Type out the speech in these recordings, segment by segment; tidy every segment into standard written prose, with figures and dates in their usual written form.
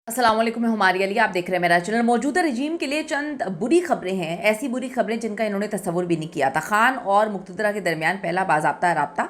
अस्सलाम वालेकुम, मैं हमारी अली। आप देख रहे हैं मेरा चैनल। मौजूदा रजीम के लिए चंद बुरी खबरें हैं, ऐसी बुरी खबरें जिनका इन्होंने तस्वुर भी नहीं किया था। खान और मुक्तदरा के दरमियान पहला बाज़ाब्ता राब्ता।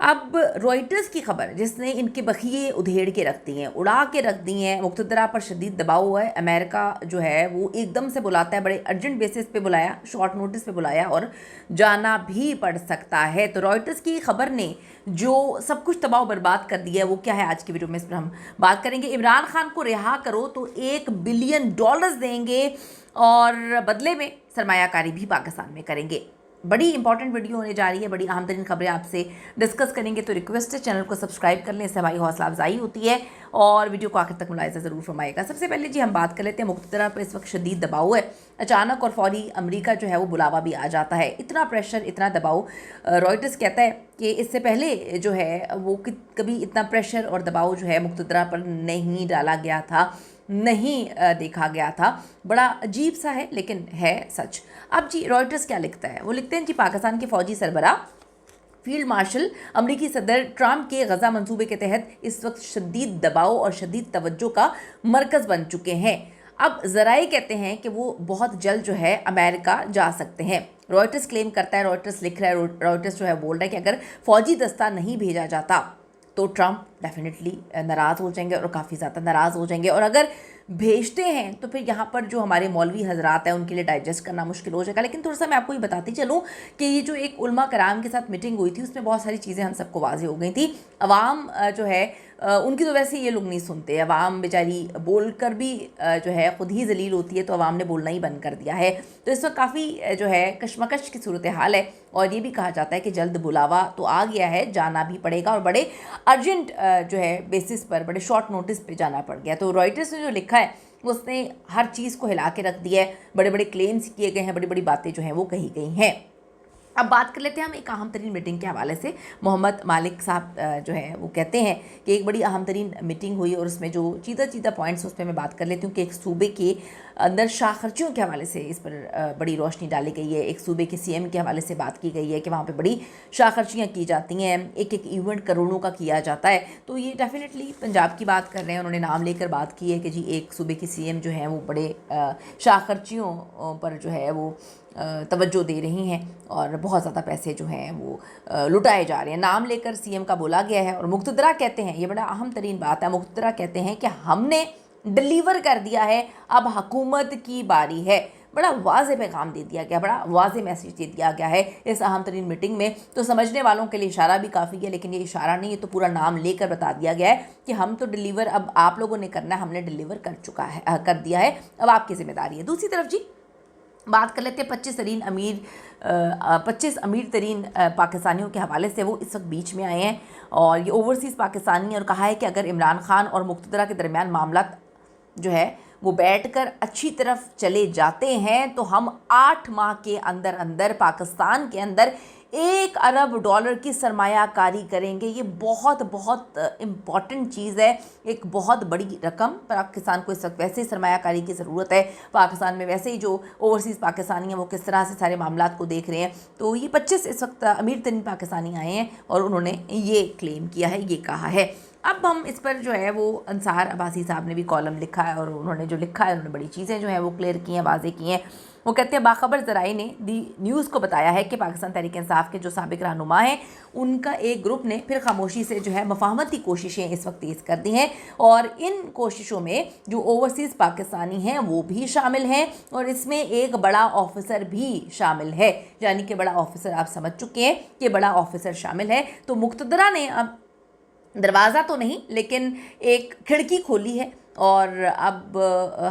अब रॉयटर्स की खबर जिसने इनके बखिए उधेड़ के रख दी हैं, उड़ा के रख दी हैं। मुक्तदरा पर शदीद दबाव हुआ है। अमेरिका जो है वो एकदम से बुलाता है, बड़े अर्जेंट बेसिस पे बुलाया, शॉर्ट नोटिस पे बुलाया और जाना भी पड़ सकता है। तो रॉयटर्स की खबर ने जो सब कुछ तबाह बर्बाद कर दिया है वो क्या है, आज की वीडियो में इस पर हम बात करेंगे। इमरान खान को रिहा करो तो $1 बिलियन देंगे और बदले में सरमायाकारी भी पाकिस्तान में करेंगे। बड़ी इंपॉर्टेंट वीडियो होने जा रही है, बड़ी अहम तरीन खबरें आपसे डिस्कस करेंगे। तो रिक्वेस्ट है चैनल को सब्सक्राइब कर लें, इससे हमारी हौसला अफजाई होती है और वीडियो को आखिर तक मुलाहिजा ज़रूर फरमाएगा। सबसे पहले जी हम बात कर लेते हैं, मुक्तदरा पर इस वक्त शदीद दबाव है। अचानक और फौरी अमरीका जो है वो बुलावा भी आ जाता है। इतना प्रेशर, इतना दबाव। रॉयटर्स कहता है कि इससे पहले जो है वो कभी इतना प्रेशर और दबाव जो है मुक्तदरा पर नहीं डाला गया था, नहीं देखा गया था। बड़ा अजीब सा है लेकिन है सच। अब जी रॉयटर्स क्या लिखता है, वो लिखते हैं जी पाकिस्तान के फौजी सरबराह फील्ड मार्शल अमरीकी सदर ट्रंप के गज़ा मंसूबे के तहत इस वक्त शदीद दबाव और शदीद तवज्जो का मरकज़ बन चुके हैं। अब ज़राए कहते हैं कि वो बहुत जल्द जो है अमेरिका जा सकते हैं। रॉयटर्स क्लेम करता है, रॉयटर्स लिख रहा है, रॉयटर्स जो है बोल रहा है कि अगर फ़ौजी दस्ता नहीं भेजा जाता तो ट्रंप डेफिनेटली नाराज़ हो जाएंगे और काफ़ी ज़्यादा नाराज़ हो जाएंगे। और अगर भेजते हैं तो फिर यहाँ पर जो हमारे मौलवी हजरात हैं उनके लिए डाइजेस्ट करना मुश्किल हो जाएगा। लेकिन थोड़ा सा मैं आपको ये बताती चलूँ कि ये जो एक उलमा कराम के साथ मीटिंग हुई थी उसमें बहुत सारी चीज़ें हम सबको वाज़ेह हो गई थी। अवाम जो है उनकी तो वैसे ये लोग नहीं सुनते। अवाम बेचारी बोल कर भी जो है ख़ुद ही जलील होती है, तो अवाम ने बोलना ही बंद कर दिया है। तो इस वक्त काफ़ी जो है कशमकश की सूरत हाल है और ये भी कहा जाता है कि जल्द बुलावा तो आ गया है, जाना भी पड़ेगा और बड़े अर्जेंट जो है बेसिस पर, बड़े शॉर्ट नोटिस पे जाना पड़ गया। तो रॉयटर्स ने जो लिखा है उसने हर चीज़ को हिला के रख दिया है। बड़े बड़े क्लेम्स किए गए हैं, बड़ी बड़ी बातें जो हैं वो कही गई हैं। अब बात कर लेते हैं हम एक अहम तरीन मीटिंग के हवाले से। मोहम्मद मालिक साहब जो है वो कहते हैं कि एक बड़ी अहम तरीन मीटिंग हुई और उसमें जो चीज़ा पॉइंट्स उस पर मैं बात कर लेती हूँ कि एक सूबे के अंदर शाह खर्चियों के हवाले से इस पर बड़ी रोशनी डाली गई है। एक सूबे के सीएम के हवाले से बात की गई है कि वहाँ पे बड़ी शाह खर्चियाँ की जाती हैं, एक एक इवेंट करोड़ों का किया जाता है। तो ये डेफिनेटली पंजाब की बात कर रहे हैं, उन्होंने नाम लेकर बात की है कि जी एक सूबे के सीएम जो हैं वो बड़े शाह खर्चियों पर जो है वो तवज्जो दे रही हैं और बहुत ज़्यादा पैसे जो हैं वो लुटाए जा रहे हैं। नाम लेकर सीएम का बोला गया है। और मुक्तदरा कहते हैं, ये बड़ा अहम तरीन बात है, मुक्तदरा कहते हैं कि हमने डिलीवर कर दिया है, अब हुकूमत की बारी है। बड़ा वाज़ेह पैगाम दे दिया गया, बड़ा वाज़ेह मैसेज दे दिया गया है इस अहम तरीन मीटिंग में। तो समझने वालों के लिए इशारा भी काफ़ी है, लेकिन ये इशारा नहीं, ये तो पूरा नाम लेकर बता दिया गया है कि हम तो डिलीवर अब आप लोगों ने करना है, हमने डिलीवर कर चुका है, कर दिया है, अब आपकी जिम्मेदारी है। दूसरी तरफ जी बात कर लेते हैं 25 अमीर तरीन पाकिस्तानियों के हवाले से। वो इस वक्त बीच में आए हैं और ये ओवरसीज़ पाकिस्तानी, और कहा है कि अगर इमरान खान और मुक्तदरा के दरमियान मामला जो है वो बैठकर अच्छी तरफ चले जाते हैं तो हम 8 माह के अंदर अंदर पाकिस्तान के अंदर $1 अरब की सरमायाकारी करेंगे। ये बहुत बहुत इम्पॉर्टेंट चीज़ है, एक बहुत बड़ी रकम। पाकिस्तान को इस वक्त वैसे ही सरमायाकारी की ज़रूरत है। पाकिस्तान में वैसे ही जो ओवरसीज़ पाकिस्तानी हैं वो किस तरह से सारे मामलात को देख रहे हैं। तो ये 25 इस वक्त अमीर तरीन पाकिस्तानी आए हैं और उन्होंने ये क्लेम किया है, ये कहा है। अब हम इस पर जो है वो अंसार अब्बासी साहब ने भी कॉलम लिखा है और उन्होंने जो लिखा है उन्होंने बड़ी चीज़ें जो हैं वो क्लियर की हैं, वाज़ेह की हैं। वो कहते हैं बाखबर ज़राए ने दी न्यूज़ को बताया है कि पाकिस्तान तहरीक इंसाफ के जो साबिक रहनुमा हैं उनका एक ग्रुप ने फिर खामोशी से जो है मफाहमती कोशिशें इस वक्त तेज़ कर दी हैं और इन कोशिशों में जो ओवरसीज़ पाकिस्तानी हैं वो भी शामिल हैं और इसमें एक बड़ा ऑफिसर भी शामिल है। यानी कि बड़ा ऑफिसर, आप समझ चुके हैं कि बड़ा ऑफिसर शामिल है। तो मुक्तदरा ने अब दरवाज़ा तो नहीं लेकिन एक खिड़की खोली है और अब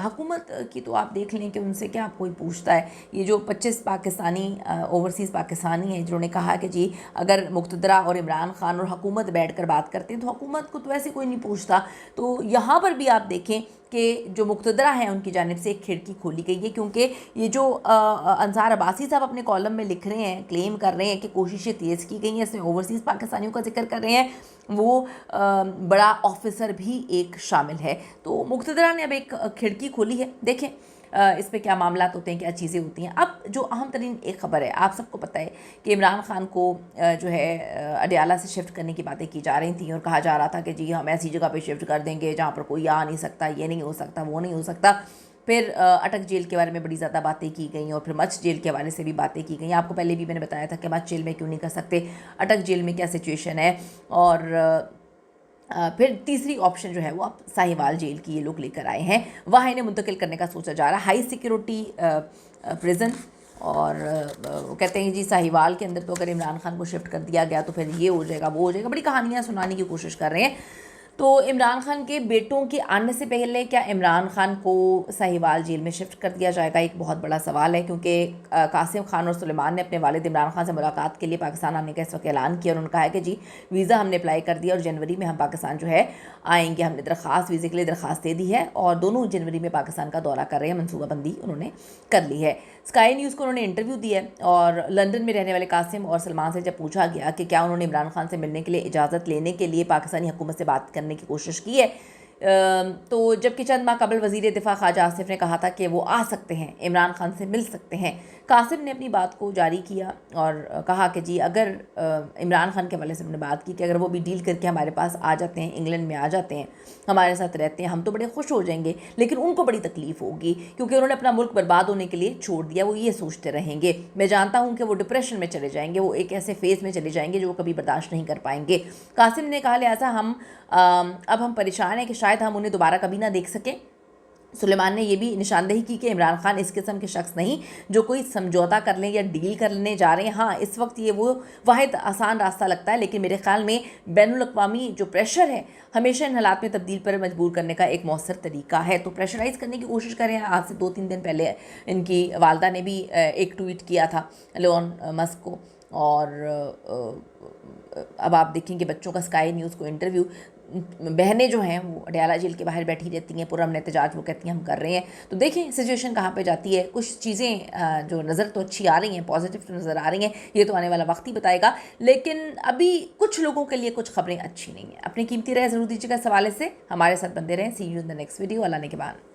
हुकूमत की तो आप देख लें कि उनसे क्या कोई पूछता है। ये जो 25 पाकिस्तानी ओवरसीज़ पाकिस्तानी हैं जिन्होंने कहा कि जी अगर मुक्तदरा और इमरान खान और हुकूमत बैठकर बात करते हैं तो हुकूमत को तो वैसे कोई नहीं पूछता। तो यहाँ पर भी आप देखें कि जो मुक्तदरा हैं उनकी जानिब से एक खिड़की खोली गई है, क्योंकि ये जो अंसार अब्बासी साहब अपने कॉलम में लिख रहे हैं, क्लेम कर रहे हैं कि कोशिशें तेज़ की गई हैं, इसमें ओवरसीज़ पाकिस्तानियों का जिक्र कर रहे हैं, वो बड़ा ऑफिसर भी एक शामिल है। तो मुक्तदरा ने अब एक खिड़की खोली है। देखें इस पे क्या मामला होते हैं, क्या चीज़ें होती हैं। अब जो अहम तरीन एक ख़बर है, आप सबको पता है कि इमरान खान को जो है अडयाला से शिफ्ट करने की बातें की जा रही थी और कहा जा रहा था कि जी हम ऐसी जगह पे शिफ्ट कर देंगे जहाँ पर कोई आ नहीं सकता, ये नहीं हो सकता, वो नहीं हो सकता। फिर अटक जेल के बारे में बड़ी ज़्यादा बातें की गई और फिर मच जेल के हवाले से भी बातें की गई। आपको पहले भी मैंने बताया था कि मच जेल में क्यों नहीं कर सकते, अटक जेल में क्या सिचुएशन है। और फिर तीसरी ऑप्शन जो है वो अब साहिवाल जेल की ये लोग लेकर आए हैं, वहाँ इन्हें मुंतकिल करने का सोचा जा रहा है, हाई सिक्योरिटी प्रिजन। और वो कहते हैं जी साहिवाल के अंदर तो अगर इमरान खान को शिफ्ट कर दिया गया तो फिर ये हो जाएगा, वो हो जाएगा, बड़ी कहानियाँ सुनाने की कोशिश कर रहे हैं। तो इमरान खान के बेटों के आने से पहले क्या इमरान खान को साहिवाल जेल में शिफ्ट कर दिया जाएगा, एक बहुत बड़ा सवाल है, क्योंकि कासिम खान और सुलेमान ने अपने वालिद इमरान खान से मुलाकात के लिए पाकिस्तान आने का इस वक्त ऐलान किया और उन्होंने कहा है कि जी वीज़ा हमने अप्लाई कर दिया और जनवरी में हम पाकिस्तान जो है आएंगे। हमने दरख्वास्त वीज़े के लिए दरख्वास्त दे दी है और दोनों जनवरी में पाकिस्तान का दौरा कर रहे हैं, मनसूबाबंदी उन्होंने कर ली है। स्काई न्यूज़ को उन्होंने इंटरव्यू दिया और लंदन में रहने वाले कासिम और सलमान से जब पूछा गया कि क्या उन्होंने इमरान खान से मिलने के लिए इजाज़त लेने के लिए पाकिस्तानी हुकूमत से बात करने की कोशिश की है, तो जबकि चंद माह कबल वज़ीर दिफा ख्वाजा आसिफ ने कहा था कि वो आ सकते हैं, इमरान खान से मिल सकते हैं। कासिम ने अपनी बात को जारी किया और कहा कि जी अगर इमरान खान के हवाले से उन्होंने बात की कि अगर वो भी डील करके हमारे पास आ जाते हैं, इंग्लैंड में आ जाते हैं, हमारे साथ रहते हैं, हम तो बड़े खुश हो जाएंगे, लेकिन उनको बड़ी तकलीफ़ होगी क्योंकि उन्होंने अपना मुल्क बर्बाद होने के लिए छोड़ दिया। वो ये सोचते रहेंगे, मैं जानता हूँ कि वो डिप्रेशन में चले जाएंगे, वो एक ऐसे फेज़ में चले जाएंगे जो वो कभी बर्दाश्त नहीं कर पाएंगे। कासिम ने कहा लिहाजा अब हम परेशान हैं कि शायद हम उन्हें दोबारा कभी ना देख सकें। सुलेमान ने यह भी निशानदेही की कि इमरान खान इस किस्म के शख्स नहीं जो कोई समझौता कर लें या डील करने जा रहे हैं। हाँ, इस वक्त ये वो वाहिद आसान रास्ता लगता है, लेकिन मेरे ख्याल में बैनुल अक़वामी जो प्रेशर है हमेशा इन हालात में तब्दील पर मजबूर करने का एक मौसर तरीका है। तो प्रेशराइज़ करने की कोशिश करें। आज से 2-3 दिन पहले इनकी वालदा ने भी एक ट्वीट किया था एलोन मस्क को, और अब आप देखेंगे बच्चों का स्काई न्यूज़ को इंटरव्यू, बहनें जो हैं वो अडयाला जेल के बाहर बैठी रहती हैं, पुरअमन एहतजाज वो कहती हैं हम कर रहे हैं। तो देखें सिचुएशन कहाँ पे जाती है। कुछ चीज़ें जो नज़र तो अच्छी आ रही हैं, पॉजिटिव तो नज़र आ रही हैं, ये तो आने वाला वक्त ही बताएगा, लेकिन अभी कुछ लोगों के लिए कुछ खबरें अच्छी नहीं हैं। अपनी कीमती राय ज़रूर दीजिएगा इस हवाले से, हमारे साथ बंदे रहें। See you in the next video. अल्लाह ने के बाद।